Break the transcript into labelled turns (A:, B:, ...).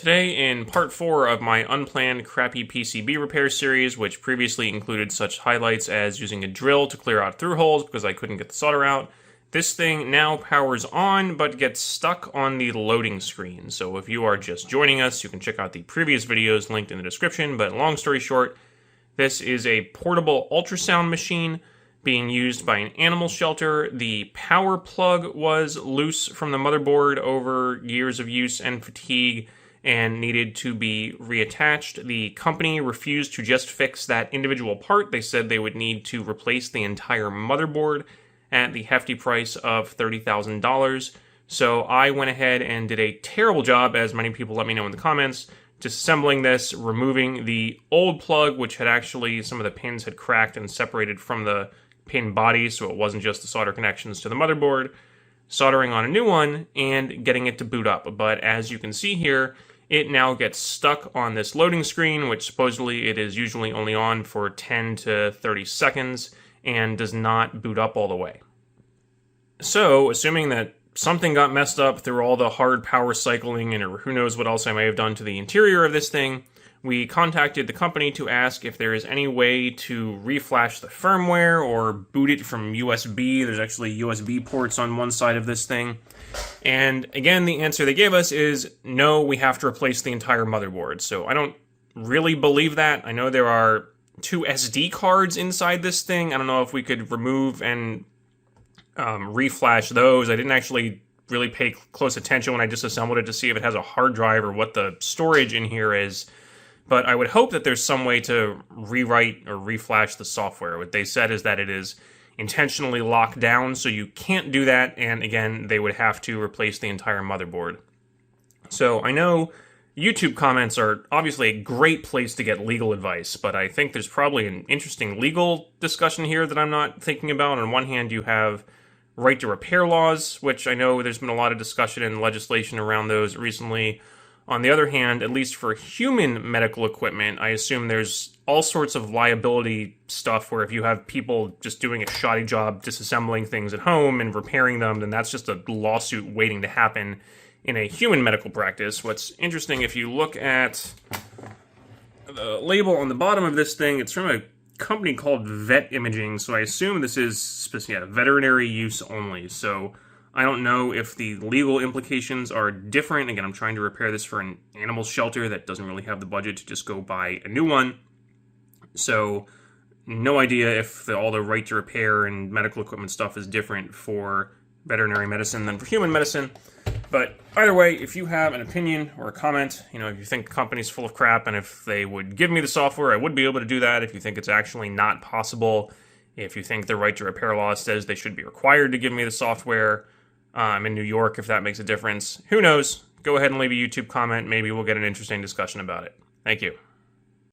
A: Today, in part 4 of my unplanned crappy PCB repair series, which previously included such highlights as using a drill to clear out through holes because I couldn't get the solder out, this thing now powers on but gets stuck on the loading screen. So if you are just joining us, you can check out the previous videos linked in the description, but long story short, this is a portable ultrasound machine being used by an animal shelter. The power plug was loose from the motherboard over years of use and fatigue and needed to be reattached. The company refused to just fix that individual part. They said they would need to replace the entire motherboard at the hefty price of $30,000. So I went ahead and did a terrible job, as many people let me know in the comments, disassembling this, removing the old plug, which had actually, some of the pins had cracked and separated from the pin body, so it wasn't just the solder connections to the motherboard, soldering on a new one, and getting it to boot up. But as you can see here, it now gets stuck on this loading screen, which supposedly it is usually only on for 10 to 30 seconds, and does not boot up all the way. So, assuming that something got messed up through all the hard power cycling and who knows what else I may have done to the interior of this thing, we contacted the company to ask if there is any way to reflash the firmware or boot it from USB. There's actually USB ports on one side of this thing. And again, the answer they gave us is no, we have to replace the entire motherboard. So I don't really believe that. I know there are 2 SD cards inside this thing. I don't know if we could remove and reflash those. I didn't actually really pay close attention when I disassembled it to see if it has a hard drive or what the storage in here is. But I would hope that there's some way to rewrite or reflash the software. What they said is that it is intentionally locked down, so you can't do that, and again, they would have to replace the entire motherboard. So I know YouTube comments are obviously a great place to get legal advice, but I think there's probably an interesting legal discussion here that I'm not thinking about. On one hand, you have right to repair laws, which I know there's been a lot of discussion and legislation around those recently. On the other hand, at least for human medical equipment, I assume there's all sorts of liability stuff where if you have people just doing a shoddy job disassembling things at home and repairing them, then that's just a lawsuit waiting to happen in a human medical practice. What's interesting, if you look at the label on the bottom of this thing, it's from a company called Vet Imaging, so I assume this is veterinary use only. So I don't know if the legal implications are different. Again, I'm trying to repair this for an animal shelter that doesn't really have the budget to just go buy a new one. So no idea if all the right to repair and medical equipment stuff is different for veterinary medicine than for human medicine. But either way, if you have an opinion or a comment, if you think the company's full of crap and if they would give me the software, I would be able to do that. If you think it's actually not possible, if you think the right to repair law says they should be required to give me the software, I'm in New York, if that makes a difference. Who knows? Go ahead and leave a YouTube comment. Maybe we'll get an interesting discussion about it. Thank you.